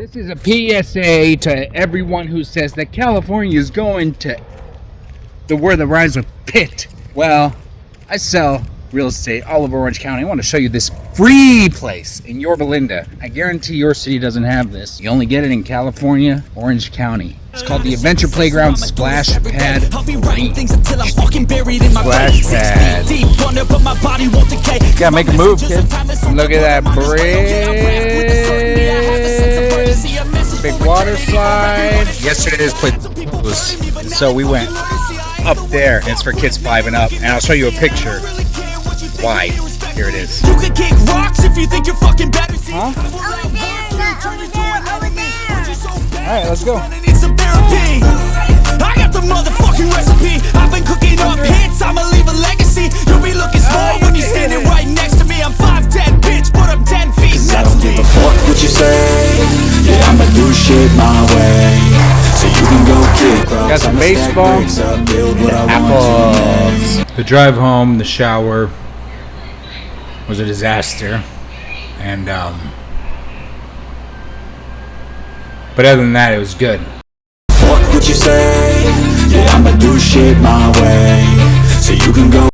This is a PSA to everyone who says that California is going to where the rise of pit. Well, I sell real estate all over Orange County. I want to show you this free place in Yorba Linda. I guarantee your city doesn't have this. You only get it in California, Orange County. It's called the Adventure Playground Splash Pad. Splash Pad. You gotta make a move, kid. Look at that bridge. Big water slide. Yesterday this place was, so we went up there, and it's for kids 5 and up. And I'll show you a picture. Why? Here it is. You can kick rocks if you think you're fucking better. Huh? Alright, let's go. I got the motherfucking recipe. I've been cooking up hits. I'ma leave a legacy. You'll be looking small when you're standing right next to me. I'm 5'10", bitch, but I'm 10 feet. I don't give a fuck what you say. Yeah, I'ma do shit my way. So you can go kick rocks. Got some baseball and apples. The drive home, the shower was a disaster, and but other than that, it was good. Fuck what you say, yeah, I'ma do shit my way, so you can go